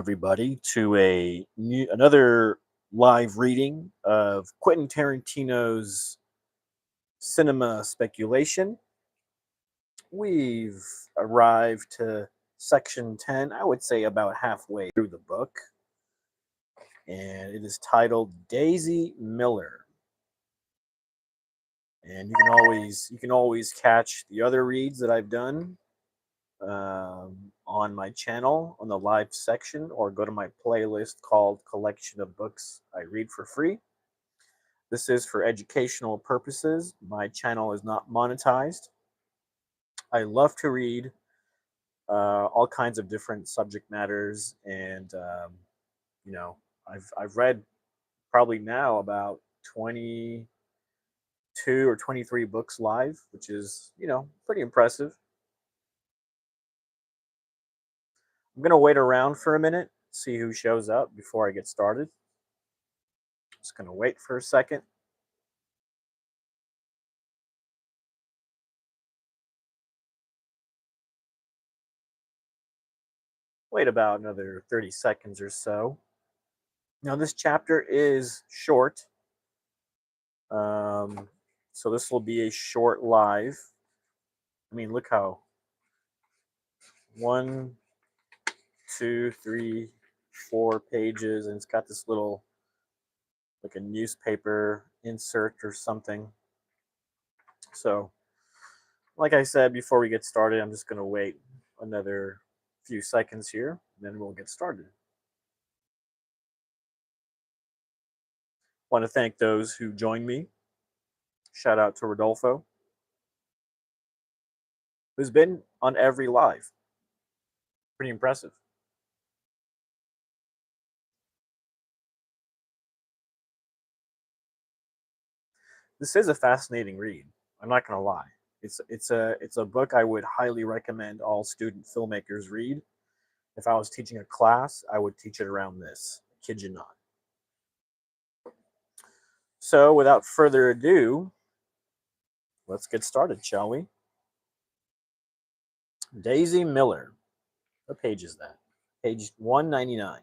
Everybody to another live reading of Quentin Tarantino's Cinema Speculation. We've arrived to section 10, I would say about halfway through the book, and it is titled Daisy Miller. And you can always catch the other reads that I've done on my channel on the live section, or go to my playlist called Collection of Books I Read for Free. This is for educational purposes. My channel is not monetized. I love to read all kinds of different subject matters, and you know, I've read probably now about 22 or 23 books live, which is pretty impressive. I'm gonna wait around for a minute, see who shows up before I get started. Just gonna wait for a second. Wait about another 30 seconds or so. Now, this chapter is short, um, so this will be a short live. I mean, look how one, two, three, 4 pages, and it's got this little, like a newspaper insert or something. So, like I said before we get started, I'm just going to wait another few seconds here, and then we'll get started. Want to thank those who joined me. Shout out to Rodolfo, who's been on every live. Pretty impressive. This is a fascinating read. I'm not going to lie. It's a book I would highly recommend all student filmmakers read. If I was teaching a class, I would teach it around this. Kid you not. So, without further ado, let's get started, shall we? Daisy Miller. What page is that? Page 199.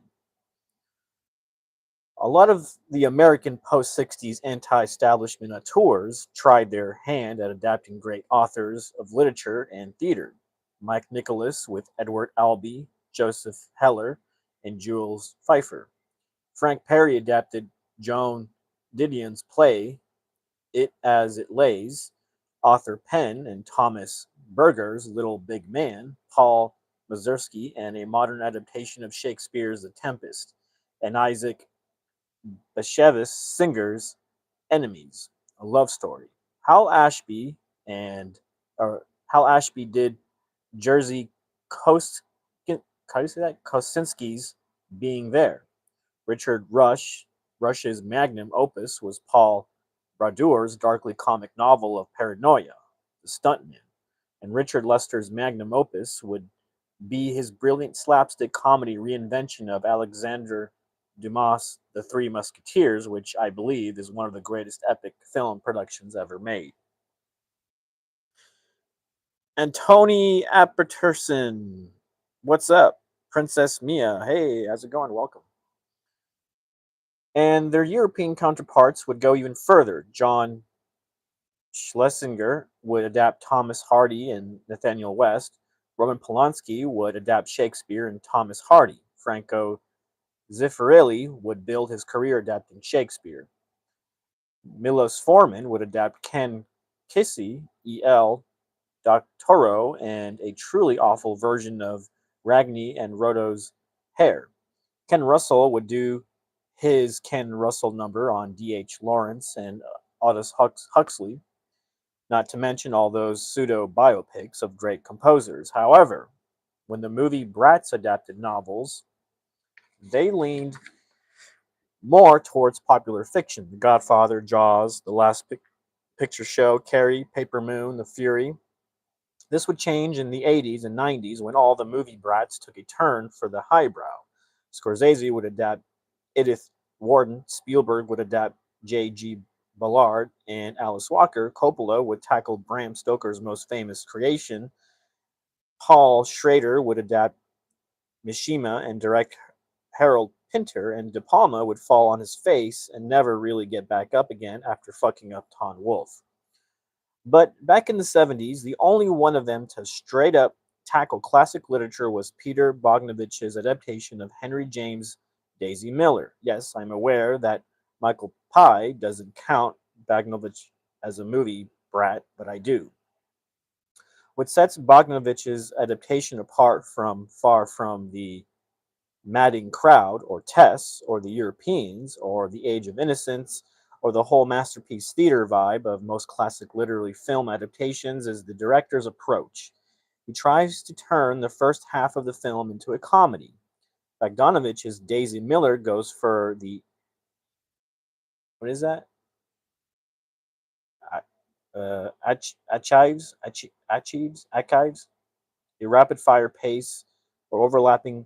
A lot of the American post-60s anti-establishment auteurs tried their hand at adapting great authors of literature and theater. Mike Nicholas with Edward Albee, Joseph Heller, and Jules Feiffer. Frank Perry adapted Joan Didion's play It as It Lays. Arthur Penn and Thomas Berger's Little Big Man. Paul Mazursky, and a modern adaptation of Shakespeare's The Tempest. And Isaac Bashevis Singer's Enemies, a love story. Hal Ashby and Hal Ashby did Jerzy Kosinski's Being There. Richard Rush's magnum opus was Paul Brodur's darkly comic novel of paranoia, The Stuntman, and Richard Lester's magnum opus would be his brilliant slapstick comedy reinvention of Alexandre Dumas' The Three Musketeers, which I believe is one of the greatest epic film productions ever made. And Tony Apperterson, what's up? Princess Mia, hey, how's it going? Welcome. And their European counterparts would go even further. John Schlesinger would adapt Thomas Hardy and Nathaniel West. Roman Polanski would adapt Shakespeare and Thomas Hardy. Franco Zeffirelli would build his career adapting Shakespeare. Milos Forman would adapt Ken Kesey, E.L. Doctorow, and a truly awful version of Ragni and Rodo's Hair. Ken Russell would do his Ken Russell number on D.H. Lawrence and Aldous Huxley, not to mention all those pseudo-biopics of great composers. However, when the movie Bratz adapted novels, they leaned more towards popular fiction. The Godfather, Jaws, The Last Picture Show, Carrie, Paper Moon, The Fury. This would change in the 80s and 90s when all the movie brats took a turn for the highbrow. Scorsese would adapt Edith Wharton, Spielberg would adapt J.G. Ballard, and Alice Walker. Coppola would tackle Bram Stoker's most famous creation. Paul Schrader would adapt Mishima and direct Harold Pinter, and De Palma would fall on his face and never really get back up again after fucking up Ton Wolfe. But back in the 70s, the only one of them to straight up tackle classic literature was Peter Bogdanovich's adaptation of Henry James' Daisy Miller. Yes, I'm aware that Michael Pye doesn't count Bogdanovich as a movie brat, but I do. What sets Bogdanovich's adaptation apart from Far From the Madding Crowd, or Tess, or the Europeans, or The Age of Innocence, or the whole masterpiece theater vibe of most classic literary film adaptations is the director's approach. He tries to turn the first half of the film into a comedy. Bogdanovich's Daisy Miller goes for the what is that? Archives, a rapid fire pace or overlapping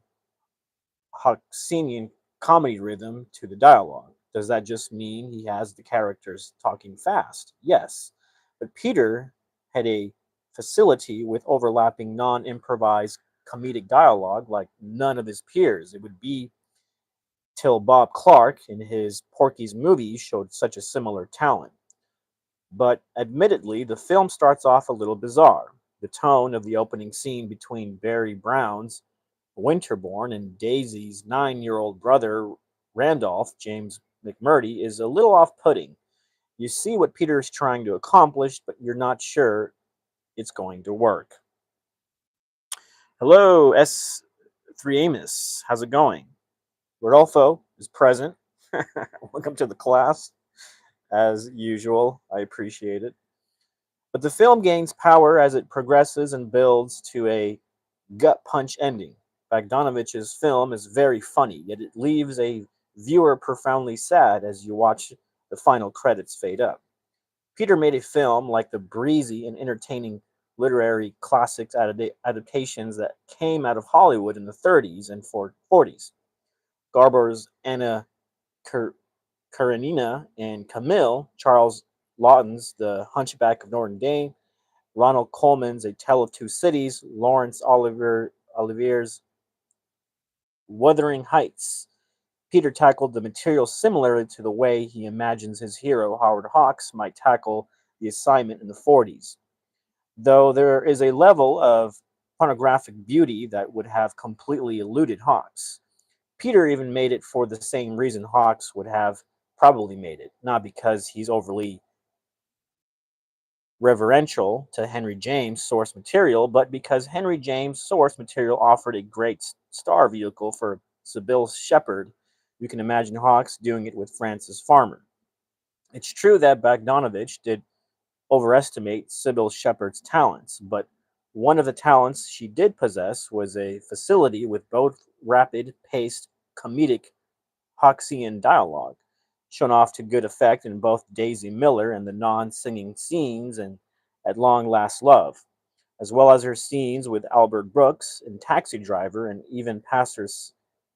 Hoxinian comedy rhythm to the dialogue. Does that just mean he has the characters talking fast? Yes. But Peter had a facility with overlapping non improvised comedic dialogue like none of his peers. It would be till Bob Clark in his Porky's movie showed such a similar talent. But admittedly, the film starts off a little bizarre. The tone of the opening scene between Barry Brown's Winterbourne and Daisy's 9-year-old brother, Randolph James McMurdy, is a little off putting. You see what Peter is trying to accomplish, but you're not sure it's going to work. Hello, S3 Amos. How's it going? Rodolfo is present. Welcome to the class, as usual. I appreciate it. But the film gains power as it progresses and builds to a gut punch ending. Bogdanovich's film is very funny, yet it leaves a viewer profoundly sad as you watch the final credits fade up. Peter made a film like the breezy and entertaining literary classics adaptations that came out of Hollywood in the 30s and 40s. Garber's Anna Karenina and Camille, Charles Lawton's The Hunchback of Notre Dame, Ronald Colman's A Tale of Two Cities, Laurence Olivier's Wuthering Heights. Peter tackled the material similarly to the way he imagines his hero, Howard Hawks, might tackle the assignment in the 40s. Though there is a level of pornographic beauty that would have completely eluded Hawks. Peter even made it for the same reason Hawks would have probably made it, not because he's overly reverential to Henry James' source material, but because Henry James' source material offered a great star vehicle for Sybil Shepherd. You can imagine Hawks doing it with Francis Farmer. It's true that Bogdanovich did overestimate Sybil Shepherd's talents, but one of the talents she did possess was a facility with both rapid paced comedic Hawksian dialogue, shown off to good effect in both Daisy Miller and the non singing scenes and At Long Last Love, as well as her scenes with Albert Brooks in Taxi Driver and even Pastor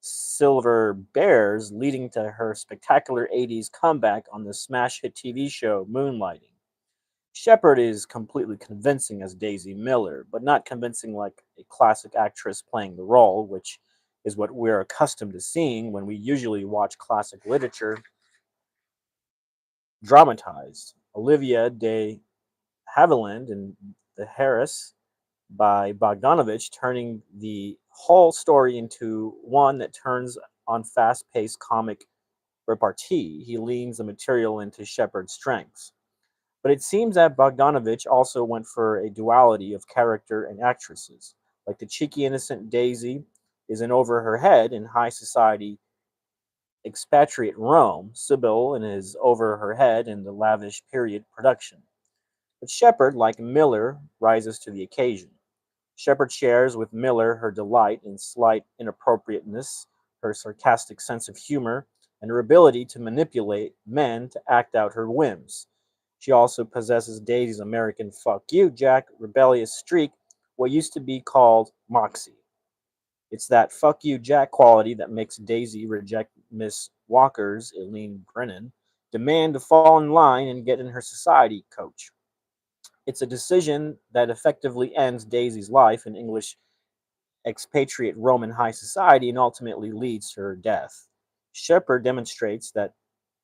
Silver Bears, leading to her spectacular 80s comeback on the smash hit TV show Moonlighting. Shepard is completely convincing as Daisy Miller, but not convincing like a classic actress playing the role, which is what we're accustomed to seeing when we usually watch classic literature dramatized. Olivia de Havilland in The Harris by Bogdanovich, turning the whole story into one that turns on fast paced comic repartee. He leans the material into Shepard's strengths. But it seems that Bogdanovich also went for a duality of character and actresses. Like the cheeky innocent Daisy is in over her head in high society expatriate Rome, Sybil is over her head in the lavish period production. But Shepard, like Miller, rises to the occasion. Shepard shares with Miller her delight in slight inappropriateness, her sarcastic sense of humor, and her ability to manipulate men to act out her whims. She also possesses Daisy's American fuck you, Jack rebellious streak, what used to be called moxie. It's that fuck you, Jack quality that makes Daisy reject Miss Walker's, Eileen Brennan, demand to fall in line and get in her society coach. It's a decision that effectively ends Daisy's life in English expatriate Roman high society and ultimately leads to her death. Shepard demonstrates that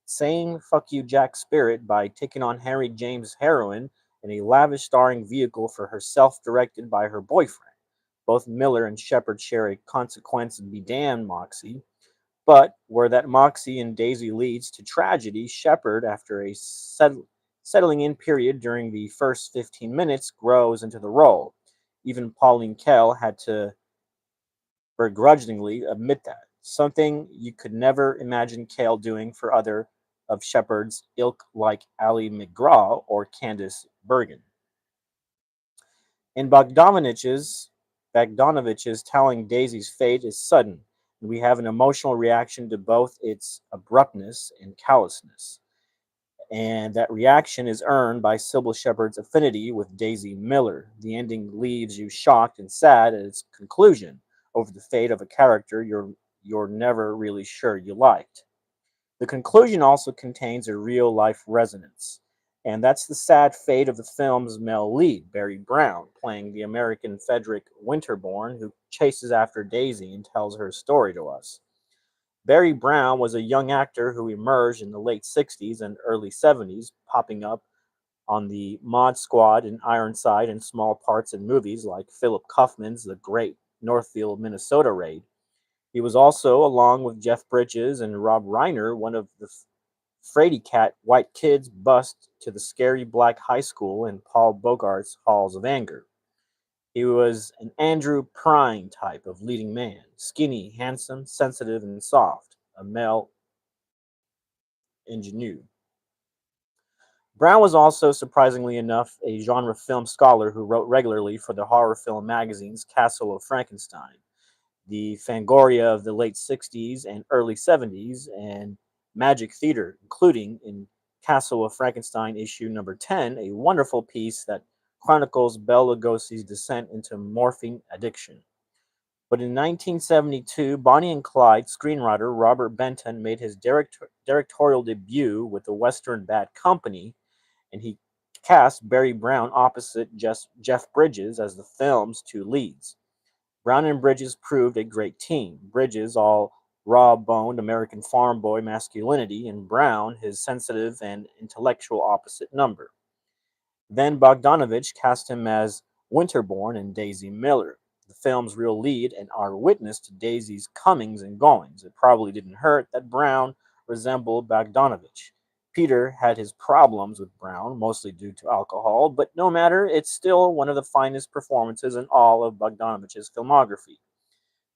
same fuck you Jack spirit by taking on Henry James' heroine in a lavish starring vehicle for herself directed by her boyfriend. Both Miller and Shepard share a consequence be damned moxie, but where that moxie in Daisy leads to tragedy, Shepard, after a settling in period during the first 15 minutes, grows into the role. Even Pauline Kael had to begrudgingly admit that, something you could never imagine Kael doing for other of Shepard's ilk like Ally McGraw or Candice Bergen. In Bogdanovich's telling, Daisy's fate is sudden, and we have an emotional reaction to both its abruptness and callousness. And that reaction is earned by Sybil Shepherd's affinity with Daisy Miller. The ending leaves you shocked and sad at its conclusion over the fate of a character you're never really sure you liked. The conclusion also contains a real life resonance, and that's the sad fate of the film's male lead, Barry Brown, playing the American Frederick Winterbourne, who chases after Daisy and tells her story to us. Barry Brown was a young actor who emerged in the late 60s and early 70s, popping up on the Mod Squad in Ironside and small parts in movies like Philip Kaufman's The Great Northfield, Minnesota Raid. He was also, along with Jeff Bridges and Rob Reiner, one of the Frady Cat white kids bussed to the scary black high school in Paul Bogart's Halls of Anger. He was an Andrew Prine type of leading man, skinny, handsome, sensitive, and soft, a male ingenue. Brown was also, surprisingly enough, a genre film scholar who wrote regularly for the horror film magazines Castle of Frankenstein, the Fangoria of the late 60s and early 70s, and Magic Theater, including in Castle of Frankenstein issue number 10, a wonderful piece that chronicles Bela Lugosi's descent into morphine addiction. But in 1972, Bonnie and Clyde screenwriter Robert Benton made his directorial debut with the Western Bad Company, and he cast Barry Brown opposite Jeff Bridges as the film's two leads. Brown and Bridges proved a great team. Bridges, all raw boned American farm boy masculinity, and Brown, his sensitive and intellectual opposite number. Then Bogdanovich cast him as Winterbourne and Daisy Miller, the film's real lead and our witness to Daisy's comings and goings. It probably didn't hurt that Brown resembled Bogdanovich. Peter had his problems with Brown, mostly due to alcohol, but no matter, it's still one of the finest performances in all of Bogdanovich's filmography.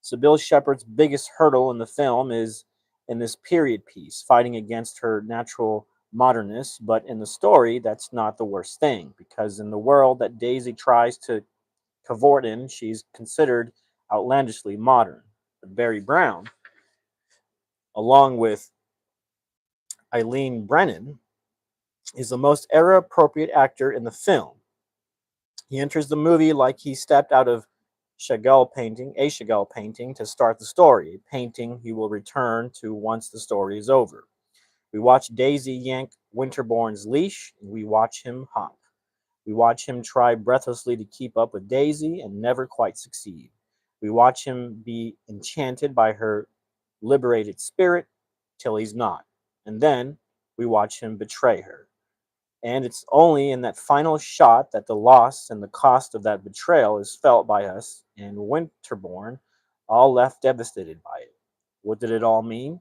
Sybil Shepherd's biggest hurdle in the film is in this period piece, fighting against her natural modernness, but in the story, that's not the worst thing, because in the world that Daisy tries to cavort in, she's considered outlandishly modern. But Barry Brown, along with Eileen Brennan, is the most era appropriate actor in the film. He enters the movie like he stepped out of a Chagall painting to start the story, a painting he will return to once the story is over. We watch Daisy yank Winterbourne's leash, and we watch him hop. We watch him try breathlessly to keep up with Daisy and never quite succeed. We watch him be enchanted by her liberated spirit till he's not. And then we watch him betray her. And it's only in that final shot that the loss and the cost of that betrayal is felt by us and Winterbourne, all left devastated by it. What did it all mean?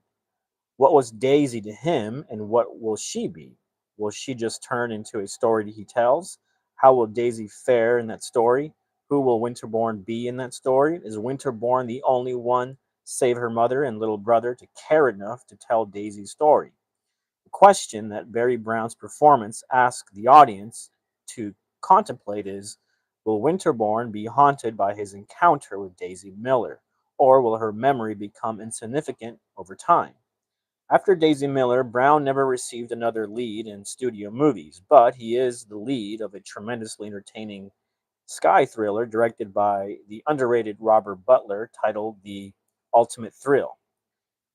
What was Daisy to him, and what will she be? Will she just turn into a story he tells? How will Daisy fare in that story? Who will Winterbourne be in that story? Is Winterbourne the only one, save her mother and little brother, to care enough to tell Daisy's story? The question that Barry Brown's performance asks the audience to contemplate is, will Winterbourne be haunted by his encounter with Daisy Miller, or will her memory become insignificant over time? After Daisy Miller, Brown never received another lead in studio movies, but he is the lead of a tremendously entertaining spy thriller directed by the underrated Robert Butler titled The Ultimate Thrill.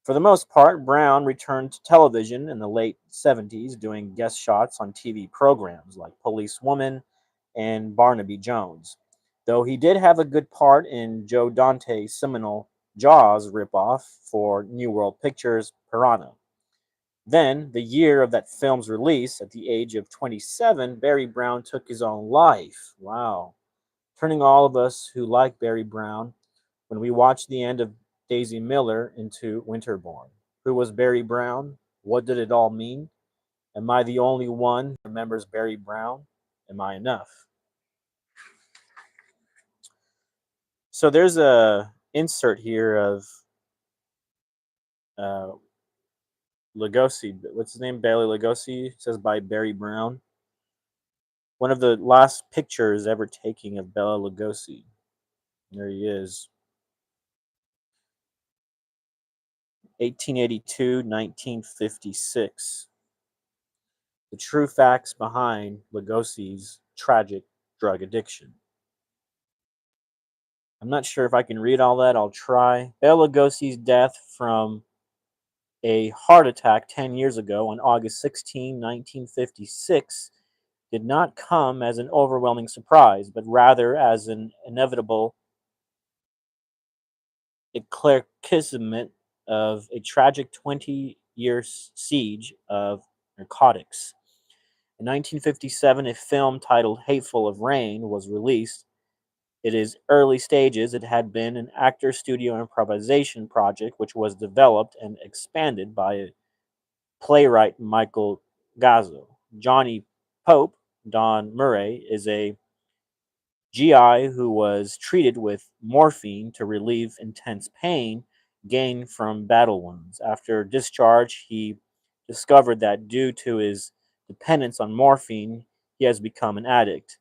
For the most part, Brown returned to television in the late 70s, doing guest shots on TV programs like Police Woman and Barnaby Jones. though he did have a good part in Joe Dante's seminal Jaws ripoff for New World Pictures' Piranha. Then, the year of that film's release, at the age of 27, Barry Brown took his own life. Wow. Turning all of us who like Barry Brown when we watched the end of Daisy Miller into Winterborn. Who was Barry Brown? What did it all mean? Am I the only one who remembers Barry Brown? Am I enough? So there's a insert here of uh, Lugosi. What's his name? Bailey Lugosi. It says by Barry Brown. One of the last pictures ever taken of Bela Lugosi. There he is. 1882, 1956. The true facts behind Lugosi's tragic drug addiction. I'm not sure if I can read all that. I'll try. Bela Lugosi's death from a heart attack 10 years ago on August 16, 1956 did not come as an overwhelming surprise, but rather as an inevitable eclaircissement of a tragic 20-year siege of narcotics. In 1957, a film titled Hateful of Rain was released. In its early stages, it had been an actor studio improvisation project which was developed and expanded by playwright Michael Gazzo. Johnny Pope, Don Murray, is a GI who was treated with morphine to relieve intense pain gained from battle wounds. After discharge, he discovered that due to his dependence on morphine, he has become an addict.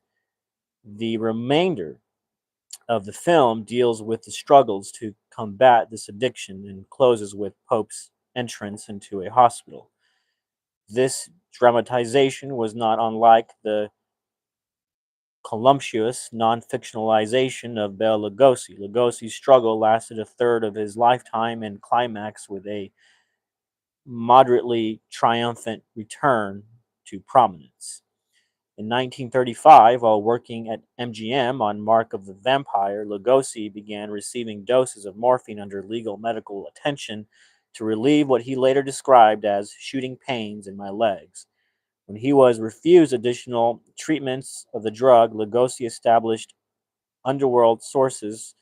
The remainder of the film deals with the struggles to combat this addiction and closes with Pope's entrance into a hospital. This dramatization was not unlike the voluptuous non-fictionalization of Bela Lugosi. Lugosi's struggle lasted a third of his lifetime and climaxed with a moderately triumphant return to prominence. In 1935, while working at MGM on Mark of the Vampire, Lugosi began receiving doses of morphine under legal medical attention to relieve what he later described as shooting pains in my legs. When he was refused additional treatments of the drug, Lugosi established underworld sources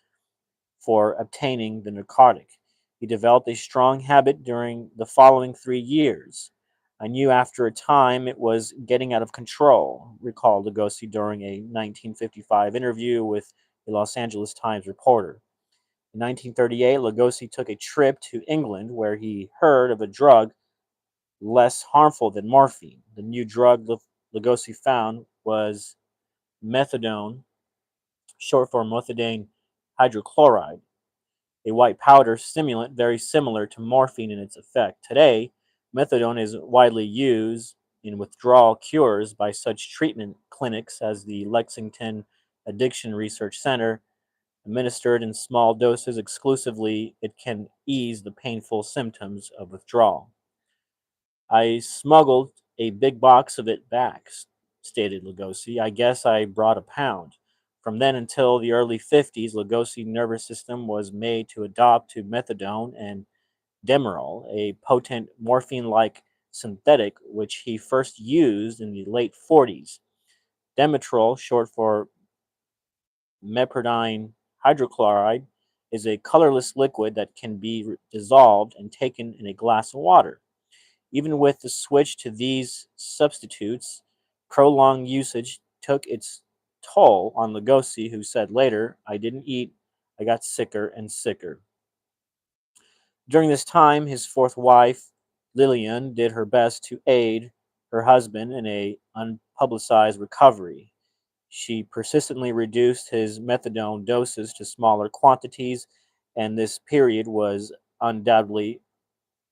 for obtaining the narcotic. He developed a strong habit during the following 3 years. I knew after a time it was getting out of control, recalled Lugosi during a 1955 interview with a Los Angeles Times reporter. In 1938, Lugosi took a trip to England where he heard of a drug less harmful than morphine. The new drug Lugosi found was methadone, short for methylene hydrochloride, a white powder stimulant very similar to morphine in its effect. Today, methadone is widely used in withdrawal cures by such treatment clinics as the Lexington Addiction Research Center. Administered in small doses exclusively, it can ease the painful symptoms of withdrawal. I smuggled a big box of it back, stated Lugosi. I guess I brought a pound. From then until the early 50s, Lugosi's nervous system was made to adopt to methadone and Demerol, a potent morphine-like synthetic which he first used in the late 40s. Demetrol, short for mepridine hydrochloride, is a colorless liquid that can be dissolved and taken in a glass of water. Even with the switch to these substitutes, prolonged usage took its toll on Lugosi, who said later, I didn't eat, I got sicker and sicker. During this time, his fourth wife, Lillian, did her best to aid her husband in a unpublicized recovery. She persistently reduced his methadone doses to smaller quantities, and this period was undoubtedly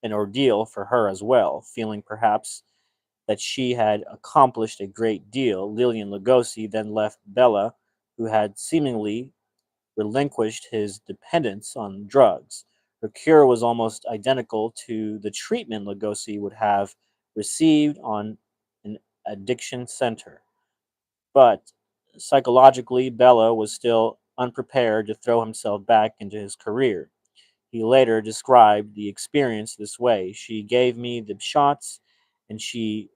an ordeal for her as well, feeling perhaps that she had accomplished a great deal. Lillian Lugosi then left Bela, who had seemingly relinquished his dependence on drugs. Her cure was almost identical to the treatment Lugosi would have received on an addiction center. But Psychologically, Bella was still unprepared to throw himself back into his career. He later described the experience this way: "She gave me the shots and she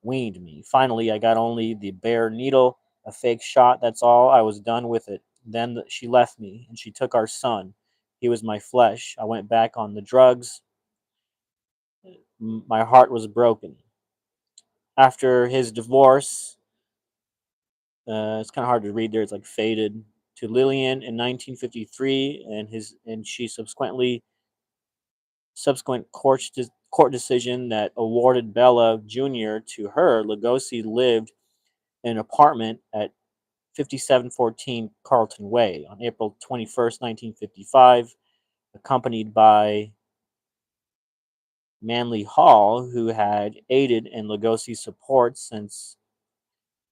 weaned me. Finally, I got only the bare needle, a fake shot, that's all. I was done with it. Then she left me and she took our son. He was my flesh. I went back on the drugs. My heart was broken." After his divorce, it's kind of hard to read there. It's like faded to Lillian in 1953, and she subsequent court decision that awarded Bella Jr. to her. Lugosi lived in an apartment at 5714 Carlton Way on April 21st, 1955, accompanied by Manly Hall, who had aided in Lugosi's support since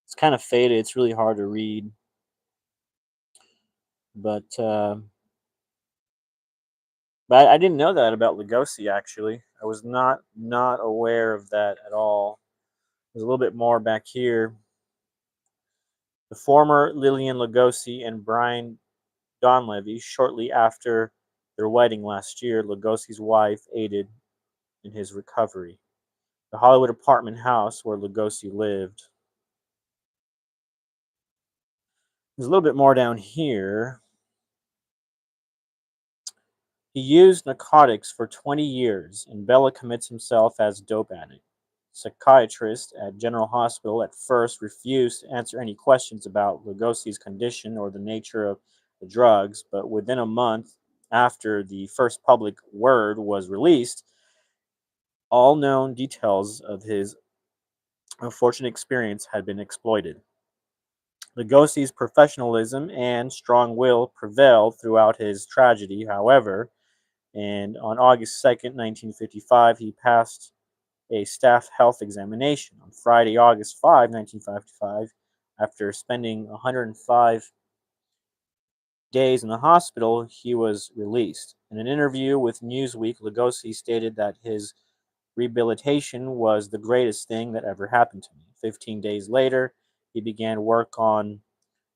it's kind of faded. It's really hard to read, but I didn't know that about Lugosi. Actually, I was not aware of that at all. There's a little bit more back here. The former Lillian Lugosi and Brian Donlevy, shortly after their wedding last year, Lugosi's wife aided in his recovery. The Hollywood apartment house where Lugosi lived. There's a little bit more down here. He used narcotics for 20 years, and Bella commits himself as dope addict. Psychiatrist at General Hospital at first refused to answer any questions about Lugosi's condition or the nature of the drugs, but within a month after the first public word was released, all known details of his unfortunate experience had been exploited. Lugosi's professionalism and strong will prevailed throughout his tragedy, however, and on August 2nd, 1955, he passed a staff health examination. On Friday, August 5, 1955, after spending 105 days in the hospital, he was released. In an interview with Newsweek, Lugosi stated that his rehabilitation was the greatest thing that ever happened to me. 15 days later, he began work on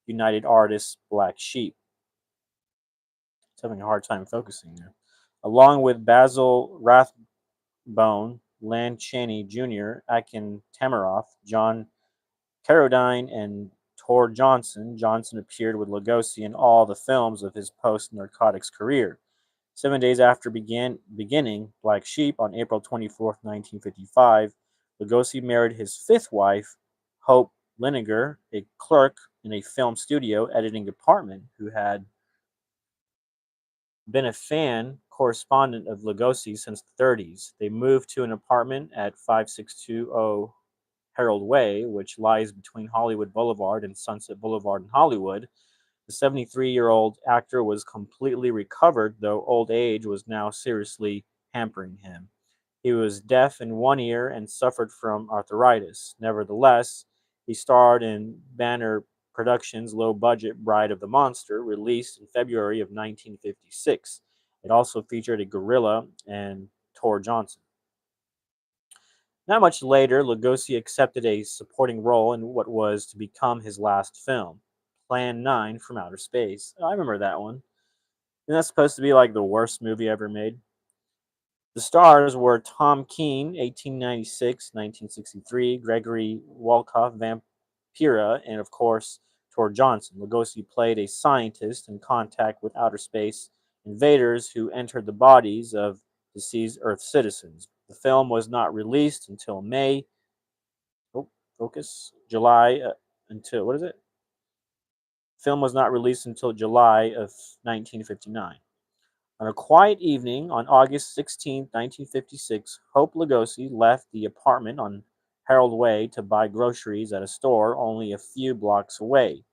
United Artists' Black Sheep. He's having a hard time focusing there. Along with Basil Rathbone, Lan Chaney Jr., Akin Tamaroff, John Carradine, and Tor Johnson, Johnson appeared with Lugosi in all the films of his post-narcotics career. 7 days after beginning Black Sheep on April 24th, 1955, Lugosi married his fifth wife, Hope Liniger, a clerk in a film studio editing department who had been a fan correspondent of Lugosi since the 30s. They moved to an apartment at 5620 Harold Way, which lies between Hollywood Boulevard and Sunset Boulevard in Hollywood. The 73-year-old actor was completely recovered, though old age was now seriously hampering him. He was deaf in one ear and suffered from arthritis. Nevertheless, he starred in Banner Productions' low-budget Bride of the Monster, released in February of 1956. It also featured a gorilla and Tor Johnson. Not much later, Lugosi accepted a supporting role in what was to become his last film, Plan 9 from Outer Space. I remember that one. And that's supposed to be like the worst movie ever made. The stars were Tom Keene, 1896, 1963, Gregory Wolkoff, Vampira, and of course, Tor Johnson. Lugosi played a scientist in contact with outer space invaders who entered the bodies of deceased Earth citizens. The film was not released until May. Oh, focus. July until what is it? Film was not released until July of 1959. On a quiet evening on August 16, 1956, Hope Lugosi left the apartment on Harold Way to buy groceries at a store only a few blocks away.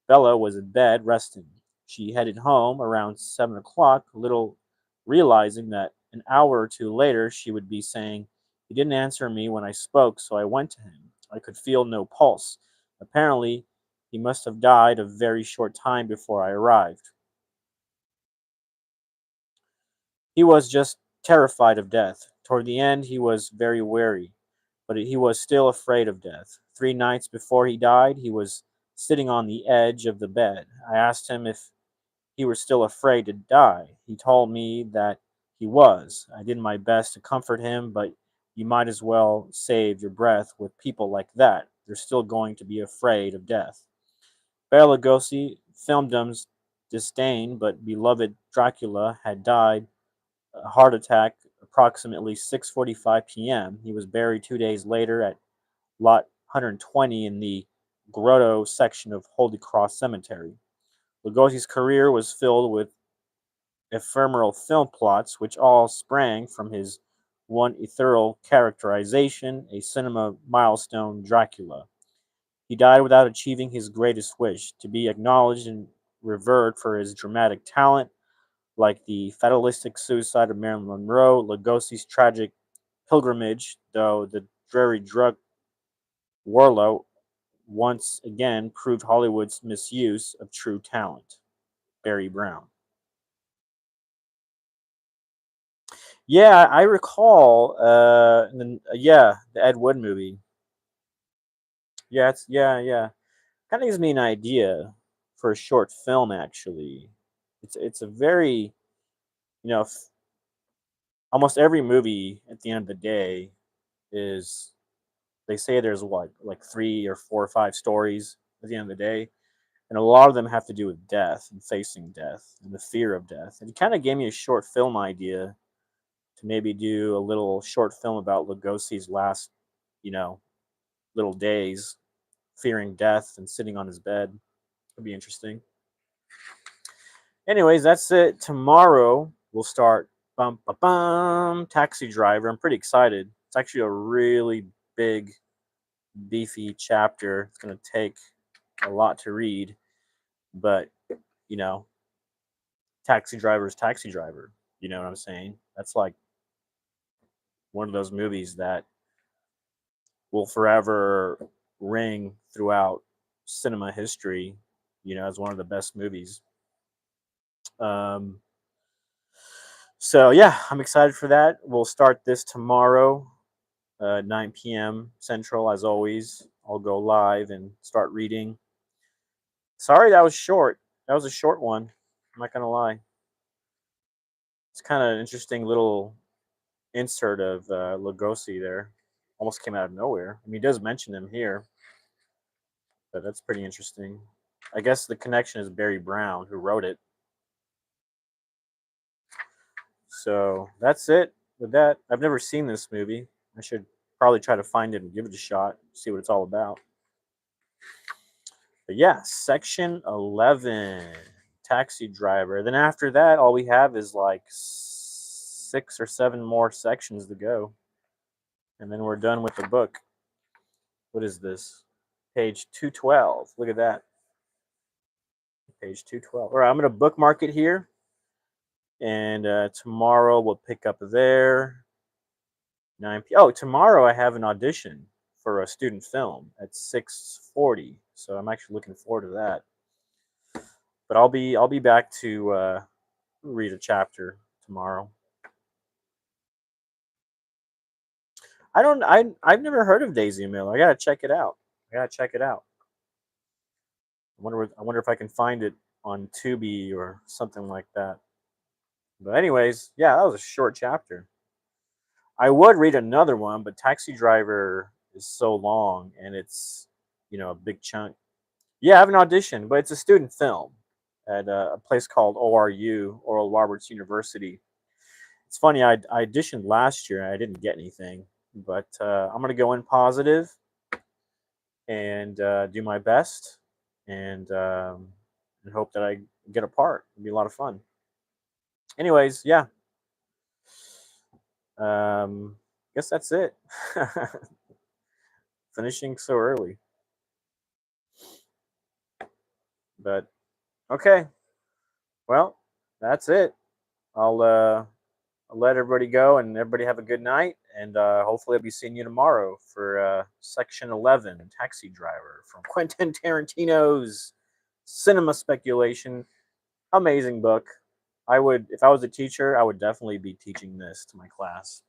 Bella was in bed resting. She headed home around 7 o'clock, little realizing that an hour or two later she would be saying, "He didn't answer me when I spoke, so I went to him. I could feel no pulse. Apparently, he must have died a very short time before I arrived. He was just terrified of death. Toward the end, he was very wary, but he was still afraid of death. 3 nights before he died, he was sitting on the edge of the bed. I asked him if he were still afraid to die. He told me that he was. I did my best to comfort him, but you might as well save your breath with people like that. They're still going to be afraid of death. Bela Lugosi, filmdom's disdain but beloved Dracula, had died a heart attack approximately 6:45 p.m. He was buried 2 days later at lot 120 in the Grotto section of Holy Cross Cemetery. Lugosi's career was filled with ephemeral film plots, which all sprang from his one ethereal characterization, a cinema milestone, Dracula. He died without achieving his greatest wish, to be acknowledged and revered for his dramatic talent, like the fatalistic suicide of Marilyn Monroe, Lugosi's tragic pilgrimage, though the dreary drug Warlow once again proved Hollywood's misuse of true talent. Barry Brown. Yeah, I recall. The Ed Wood movie. Yeah, yeah. Kind of gives me an idea for a short film. Actually, it's a very almost every movie at the end of the day is, they say there's what, like 3 or 4 or 5 stories at the end of the day, and a lot of them have to do with death and facing death and the fear of death. And it kind of gave me a short film idea to maybe do a little short film about Lugosi's last, you know, little days, fearing death and sitting on his bed. It'd be interesting. Anyways, that's it. Tomorrow we'll start bum bum bum Taxi Driver. I'm pretty excited. It's actually a really big, beefy chapter. It's gonna take a lot to read, but you know, Taxi Driver is Taxi Driver. You know what I'm saying? That's like one of those movies that will forever ring throughout cinema history. As one of the best movies. Um, so yeah, I'm excited for that. We'll start this tomorrow, 9 p.m. Central, as always. I'll go live and start reading. Sorry that was short. That was a short one. I'm not gonna lie. It's kind of an interesting little insert of Lugosi there. Almost came out of nowhere. I mean, he does mention him here, but that's pretty interesting. I guess the connection is Barry Brown, who wrote it. So that's it with that. I've never seen this movie. I should probably try to find it and give it a shot, see what it's all about. But yeah, section 11, Taxi Driver. Then after that, all we have is like 6 or 7 more sections to go. And then we're done with the book. What is this? Page 212. Look at that. Page 212. All right, I'm going to bookmark it here. And tomorrow we'll pick up there. 9 p.m. Oh, tomorrow I have an audition for a student film at 6:40. So I'm actually looking forward to that. But I'll be back to read a chapter tomorrow. I've never heard of Daisy Miller. I gotta check it out. I gotta check it out. I wonder if I can find it on Tubi or something like that. But anyways, yeah, that was a short chapter. I would read another one, but Taxi Driver is so long and it's a big chunk. Yeah, I have an audition, but it's a student film at a place called ORU, Oral Roberts University. It's funny, I auditioned last year and I didn't get anything, but I'm gonna go in positive and do my best and hope that I get a part. It'll be a lot of fun. Anyways, yeah. Guess that's it. Finishing so early, but okay. Well, that's it. I'll let everybody go and everybody have a good night. And hopefully, I'll be seeing you tomorrow for section 11, Taxi Driver from Quentin Tarantino's Cinema Speculation. Amazing book. If I was a teacher, I would definitely be teaching this to my class.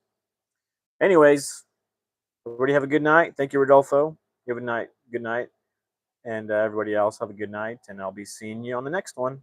Anyways, everybody have a good night. Thank you, Rodolfo. Good night. Good night. And everybody else, have a good night, and I'll be seeing you on the next one.